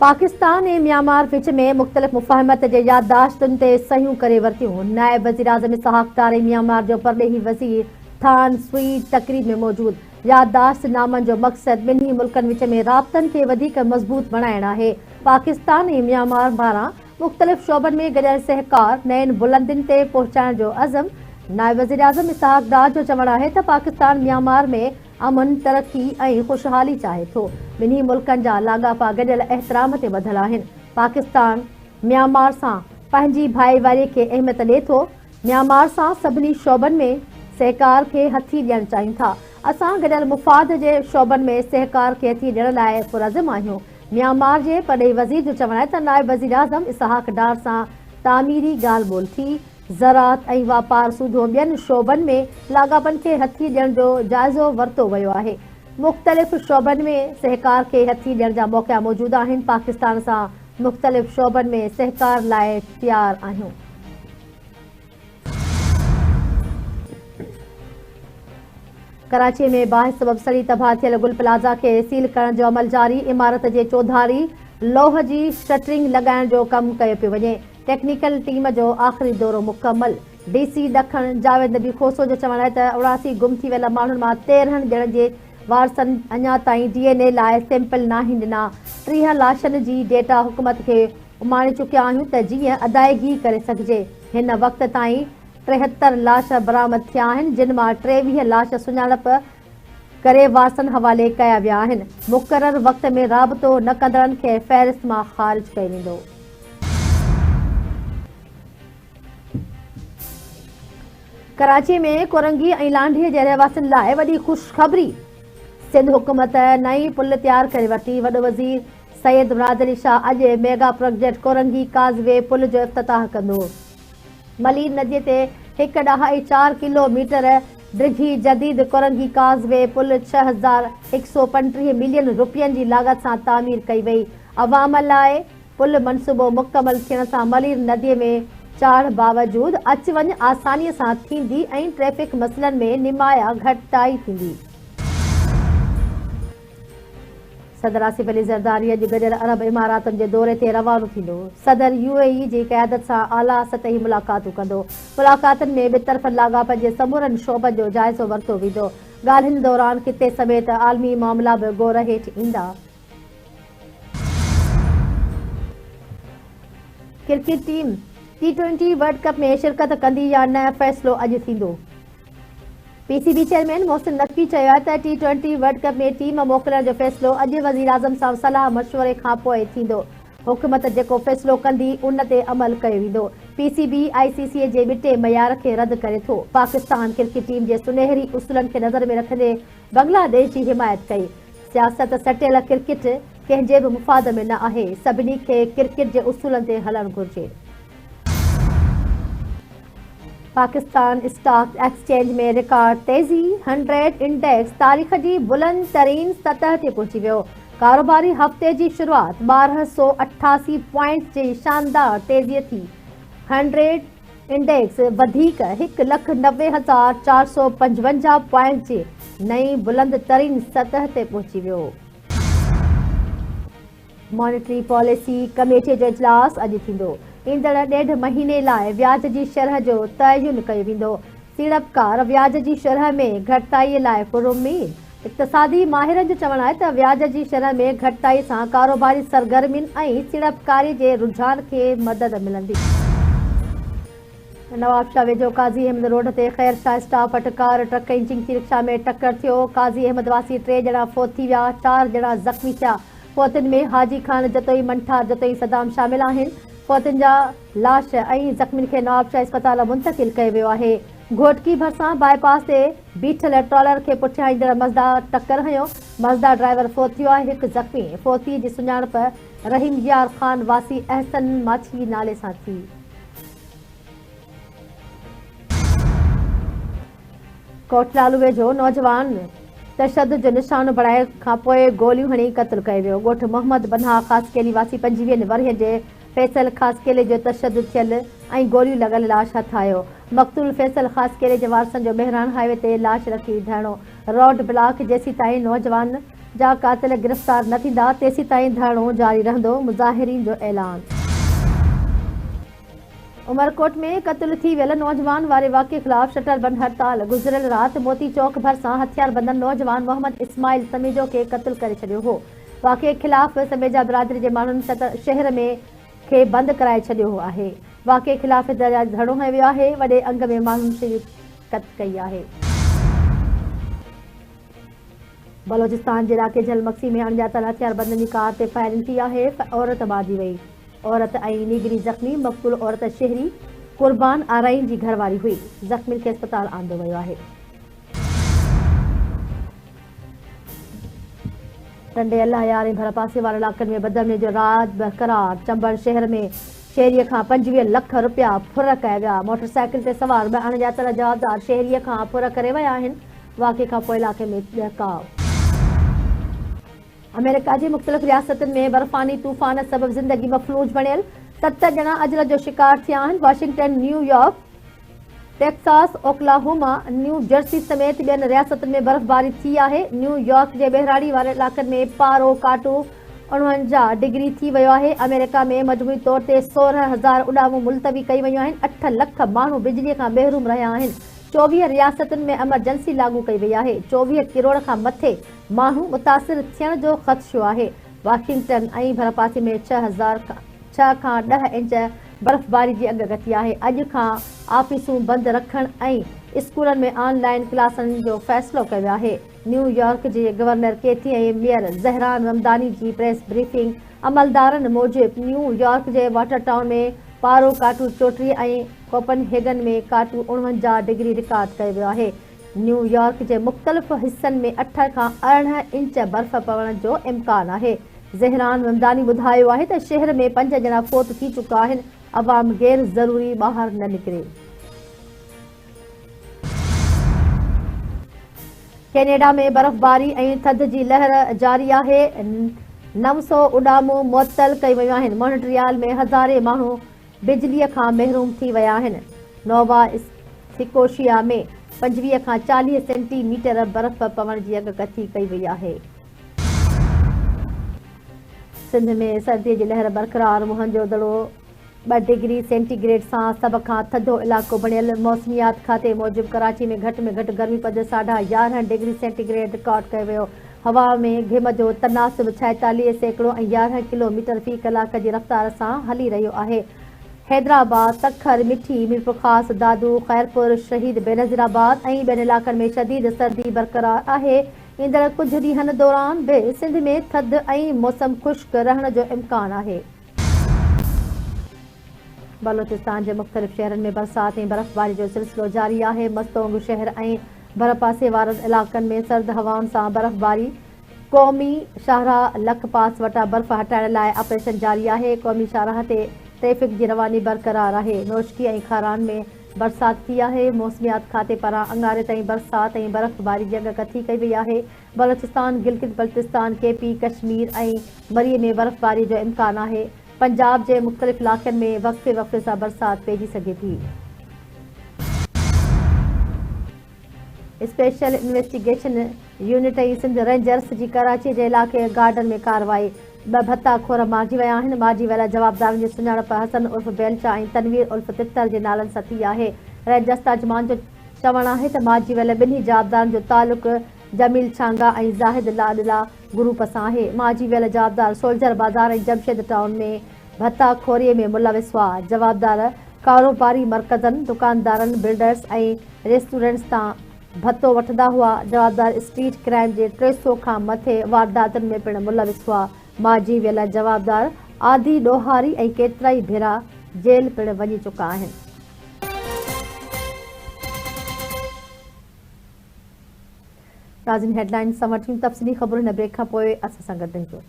पाकिस्तान ऐं म्यांमार विच में मुख़्तलिफ़ मुफ़ाहमत जे याददाश्तुनि ते सहियूं करे वरितियूं। नायब वज़ीर आज़म इसहाक़ डार ऐं म्यांमार जो परॾेही वज़ीर थान सुई तक़रीब में मौजूद। याददाश्त नामनि जो मक़सद ॿिन्ही मुल्कनि विच में राब्तनि खे वधीक मज़बूत बणाइणु आहे। पाकिस्तान ऐं म्यांमार पारां मुख़्तलिफ़ शोबनि में गॾियल सहकार नयनि बुलंदियुनि ते पहुचाइण जो अज़म। नायब वज़ीर आज़म इसहाक़ डार जो चवणु आहे त पाकिस्तान म्यांमार में अमन, तरक्की ऐं ख़ुशहाली चाहे थो। ॿिन्ही मुल्कनि जा लाॻापा गॾियल एहतराम ते ॿधल आहिनि। पाकिस्तान म्यांमार सां पंहिंजी भाईवारीअ खे अहमियत ॾिए थो। म्यांमार सां सभिनी शोबनि में सहकार खे हथी ॾियणु चाहिनि था। असां गॾियल मुफ़ाद जे शोबनि में सहकार खे हथी ॾियण लाइ पुरज़म आहियूं। म्यांमार जे परॾेही वज़ीर जो चवणु आहे त नायब वज़ीर आज़म इसहाक़ डार सां तामीरी ॻाल्हि ॿोल थी। ज़राअत ऐं वापार सूधो ॿियनि शोबनि में लाॻापनि खे हथी ॾियण जो जाइज़ो वरितो वियो आहे। मुख़्तलिफ़ शोबनि में सहकार खे हथी ॾियण जा मौक़ा मौजूदु आहिनि। पाकिस्तान सां मुख़्तलिफ़ शोबनि में सहकार लाइ तयारु आहियूं। कराची में बाहि सबब सड़ी तबाह थियल गुल प्लाज़ा खे सील करण जो अमल जारी। इमारत जे चौधारी लोह जी शटरिंग लॻाइण जो कमु कयो पियो वञे। टेक्निकल टीम जो आख़िरी दौरो मुकमल। DC ॾखण जावेद नबी खोसो जो चवणु आहे त 89 गुम थी वियल माण्हुनि मां 13 ॼणनि जे वारसनि अञा ताईं DNA लाइ सैंपल नाहिनि ॾिना। 30 लाशनि जी डेटा हुकूमत खे उमाणे चुकिया आहियूं त जीअं अदायगी करे सघिजे। हिन वक़्त ताईं 73 लाश बरामद थिया आहिनि, जिन मां 23 लाश सुञाणप करे वारसनि हवाले कया विया आहिनि। मुक़रर वक़्त में राबितो न कंदड़नि खे फ़हरिस्त मां ख़ारिज कयो वेंदो। कराची में कोरंगी ऐं लांढीअ जे रहवासियुनि लाइ वॾी ख़ुशख़बरी। सिंध हुकूमत नई पुल तयारु करे वरिती। वॾो वज़ीर सैयद मुराद अली शाह अॼु मेगा प्रोजेक्ट कोरंगी काज़वे पुल जो इफ़्तिताह कंदो। मलीर नदीअ ते 1.4 किलोमीटर डिघी जदीद कोरंगी काज़वे पुल 6135 मिलियन रुपयनि जी लागत सां तामीर कई वई। अवाम लाइ पुल मनसूबो मुकमल थियण सां मलीर नदीअ में चाढ़ बावजूद अच वञ आसानीअ सां थींदी ऐं ट्रैफ़िक मसइलनि में निमाया घटिताई थींदी। सदर आसिफ अली ज़रदारी अॼु गॾियल अरब इमारातुनि जे दौरे ते रवानो थींदो। सदर UAE जी क़यादत सां आला सतही मुलाक़ातूं कंदो। मुलाक़ातुनि में ॿितरफ़नि लाॻापनि जे समूरनि शोबनि जो जाइज़ो वरितो वेंदो। ॻाल्हियुनि दौरान ख़िते समेत आलमी मामला बि गौर हेठि ईंदा। क्रिकेट टीम T20 वर्ल्ड कप में शिरकत कंदी या न, फ़ैसिलो अॼु थींदो। PCB चेयरमैन मोहसिन नक़वी चयो आहे त T20 वर्ल्ड कप में टीम मोकिलण जो फ़ैसिलो अॼु वज़ीर आज़म सां सलाह मशवरे खां पोइ थींदो। हुकूमत जेको फ़ैसिलो कंदी उन ते अमल कयो वेंदो। PCB ICC जे ॿिटे मयार खे रद्द करे थो। पाकिस्तान क्रिकेट टीम जे सुनहरी उसूलनि खे नज़र में रखंदे बांग्लादेश जी हिमायत कई। सियासत सटियल क्रिकेट कंहिंजे बि मुफ़ाद में न आहे। सभिनी खे क्रिकेट जे उसूलनि ते हलणु घुरिजे। पाकिस्तान स्टॉक एक्सचेंज में रिकॉर्ड तेज़ी। 100 इंडेक्स तारीख़ जी बुलंद तरीन सतह ते पहुची वियो। कारोबारी हफ़्ते जी शुरूआत 1288 पॉइंट जी शानदार तेज़ीअ थी। 100 इंडेक्स वधीक 1,90,455 पॉइंट जी नई बुलंद तरीन सतह ते पहुची वियो। मॉनिटरी पॉलिसी कमेटीअ जो इजलास अॼु थींदो। ईंदड़ 1.5 महीने लाइ व्याज जी शरह जो तयन कयो वेंदो। सीड़पकार व्याज जी शरह में घटिताईअ लाइ पुरउमीद। इक़्तिसादी माहिरनि जो चवणु आहे त व्याज जी शरह में घटिताई सां कारोबारी सरगर्मियुनि ऐं सीड़पकारी जे रुझान खे मदद मिलंदी। नवाबशाह वेझो काज़ी अहमद रोड ते ख़ैर शाह स्टाफ कार ट्रक ऐं चिंची रिक्शा में टक्कर थियो। काज़ी अहमद वासी 3 ॼणा फोत थी विया, 4 ॼणा ज़ख़्मी थिया। फोतुनि में हाजी खान जतोई, मंठार जतोई, सदाम शामिल आहिनि। फोतुनि जा लाश ऐं ज़ख़्मियुनि खे नवाबशाह अस्पताल मुंतक़िल कयो वियो आहे। घोटकी भरिसां बाईपास ते बीठल ट्रॉलर खे पुठियां ईंदड़ मज़दा टक्कर हयो। मज़दा ड्राइवर फोत थियो आहे। हिकु ज़ख़्मी फोती जी सुञाणप रहीम यार ख़ान वासी अहसन माछी नाले सां थी। कोटलालू वेझो नौजवान तशद्दुद जो निशानो बणाइण खां पोइ गोलियूं हणी क़त्ल कयो वियो। ॻोठ मोहम्मद बन्हा ख़ासकेली वासी 25 वरह जे फैसल ख़ासकेले जो तशद्दुद थियल ऐं गोलियूं लॻल लाश हथ आयो। मक़तूल फैसल ख़ासकेले जे वारसनि जो बहिराण हाईवे ते लाश रखी धरणो। रोड ब्लॉक जेसीं ताईं नौजवान जा कातिल गिरफ़्तार न थींदा तेसीं ताईं धरणो जारी रहंदो, मुज़ाहिरीन जो ऐलान। उमरकोट में क़त्ल थी वियल नौजवान वारे वाक़े ख़िलाफ़ शटर बंद हड़ताल। गुज़िरियल राति मोती चौक भरिसां हथियार बंदन नौजवान मोहम्मद इस्माइल समेजो खे क़त्ल करे छॾियो हो। वाक़े ख़िलाफ़ समेजा बिरादरी जे माण्हुनि शहर में खे बंदि कराए छॾियो आहे। वाक़े ख़िलाफ़ एहतजाज धरणो हंयो वियो आहे। वॾे अंग में माण्हुनि शिरकत कई आहे। बलोचिस्तान जे इलाइक़े जलमक्सी में अणॼातल हथियार बंदनि जी कार ते फायरिंग थी आहे। औरत मारिजी वई। औरत ऐं नीगरी ज़ख़्मी। मक़तूल औरत शहरी क़ुर्बान आराइन जी घरवारी हुई। ज़ख़्मियुनि खे अस्पताल आंदो वियो आहे। टंडे अलायार ऐं भर पासे वारे इलाइक़नि में बदमने जो राज बरक़रार। चंबल शहर में शहरीअ खां 25 लख रुपया फुर कया विया। मोटरसाइकिल ते सवार ॿ अणॼातल जवाबदार शहरीअ खां फुर करे विया आहिनि। वाक़े खां पोइ इलाइक़े में ॾहकाव। अमेरिका जी मुख़्तलिफ़ रियासतुनि में बर्फ़ानी तूफ़ान सबबि ज़िंदगी मफ़लूज बणियल। 7 ॼणा अजल जो शिकार थिया आहिनि। Washington, New York, Texas, Oklahoma, new Jersey समेत ॿियनि रियासतुनि में बर्फ़बारी थी आहे। न्यूयॉर्क जे ॿहिराड़ी वारे इलाइक़नि में पारो काटो 49 डिग्री थी वियो आहे। अमेरिका में मजमूई तौर ते 16,000 उॾामूं मुलतवी कई वयूं आहिनि। 8 लख माण्हू बिजलीअ खां महरूम रहिया आहिनि। 24 रियासतुनि में एमरजेंसी लागू कई वई आहे। 24 किरोड़ खां मथे माण्हू मुतासिर थियण जो ख़दशो आहे। वाशिंगटन ऐं भरपासे में 6 खां 10 इंच बर्फ़बारी जी अॻकथी आहे। अॼु खां आफ़ीसूं बंदि रखण ऐं स्कूलनि में ऑनलाइन क्लासनि जो फ़ैसिलो कयो वियो आहे। न्यूयॉर्क जे गवर्नर केथी ऐं मेयर ज़हरान रमदानी जी प्रेस ब्रीफिंग। अमलदारनि मूजिबि न्यूयॉर्क जे वाटर टाउन में पारो काटू 34 ऐं कोपनहेगन में काटू 49 डिग्री रिकॉर्ड कयो वियो आहे। न्यूयॉर्क जे मुख़्तलिफ़ हिस्सनि में 8 खां 18 इंच बर्फ़ पवण जो इम्कान आहे। ज़हरान रमदानी ॿुधायो आहे त शहर में 5 ॼणा फ़ौत थी चुका आहिनि। अवाम गैर ज़रूरी ॿाहिरि न निकिरे। कैनेडा में बर्फ़बारी ऐं थधि जी लहर जारी आहे। 900 उॾामूं मुअत्तल कई वयूं आहिनि। मॉन्ट्रियल में हज़ारे माण्हू बिजलीअ खां महरूम थी विया आहिनि। नोवा स्कोशिया में 25 खां 40 सेंटीमीटर बर्फ़ पवण जी अॻकथी कई वई आहे। सिंध में सर्दीअ जी लहर बरक़रार। मुंहं जो दड़ो 2 डिग्री सेंटीग्रेड सां सभ खां थधो इलाइक़ो बणियल। मौसमियात खाते मूजिबि कराची में घटि गर्मीपद 11.5 डिग्री सेंटीग्रेड रिकॉर्ड कयो वियो। हवा में घिम जो तनासिब 46 सैकड़ो ऐं 11 किलोमीटर फ़ी कलाक जी रफ़्तार सां हली रहियो आहे। हैदराबाद, तखर, मिठी, मीरपुर ख़ास, दादू, ख़ैरपुर, शहीद बेनज़ीराबाद ऐं ॿियनि इलाइक़नि में शदीद सर्दी बरक़रार आहे। ईंदड़ कुझु ॾींहनि दौरान बि सिंध में थधि ऐं मौसम ख़ुश्क रहण जो इम्कान आहे। बलोचिस्तान जे मुख़्तलिफ़ शहरनि में बरसाति ऐं बर्फ़बारी जो सिलसिलो जारी आहे। मस्तोंग शहर ऐं भरपासे वारनि इलाइक़नि में सर्द हवाउनि सां बर्फ़बारी। क़ौमी शाहराह लख पास वटां बर्फ़ हटाइण लाइ ऑपरेशन जारी आहे। क़ौमी शाहराह ते ट्रैफ़िक जी रवानी बरक़रार आहे। नौशकी ऐं खारान में बरसाति थी आहे। मौसमियात खाते पारां अंगारे ताईं बरसाति ऐं बर्फ़बारी जी अॻकथी कई वई आहे। बलोचिस्तान, गिलगित बल्तिस्तान, केपी, कश्मीर ऐं मरीअ में बर्फ़बारी जो इम्कान आहे। पंजाब जे मुख़्तलिफ़ इलाइक़नि में वक़्फ़े वक़्फ़े सां बरसाति पइजी सघे थी। स्पेशल इन्वेस्टिगेशन यूनिट ऐं सिंध रेंजर्स जी कराची जे इलाइक़े गार्डन में कार्रवाई। 2 भत्ताखोर मारिजी विया आहिनि। मारिजी वियल जवाबदारनि जी सुञाणप हसन उर्फ़ बेलचा ऐं तनवीर उर्फ़ तितर जे नालनि सां थी आहे। रेंजर्स तर्जुमान जो चवणु आहे त मारिजी वियल ॿिन्ही जवाबदारनि जो तालुक़ जमील छांगा ऐं ज़ाहिद लाडला ग्रुप सां आहे। मारिजी वियल जवाबदार सोल्जर बाज़ार ऐं जमशेद टाउन में भत्ताखोरीअ में मुलविस हुआ। जवाबदार कारोबारी मर्कज़नि, दुकानदारनि, बिल्डर्स ऐं रेस्टोरेंट्स तां भत्तो वठंदा हुआ। जवाबदार स्ट्रीट क्राइम जे 300 खां मथे वारदातुनि में पिणु मुलविस हुआ। मारिजी वियल जवाबदार आदि ॾोहारी ऐं केतिराई भेरा जेल पिणु वञी चुका आहिनि। नाज़रीन, हेडलाइंस सां वठूं तफ़सीली ख़बरूं हिन ब्रेक खां पोइ असां सां गॾु रहिजो।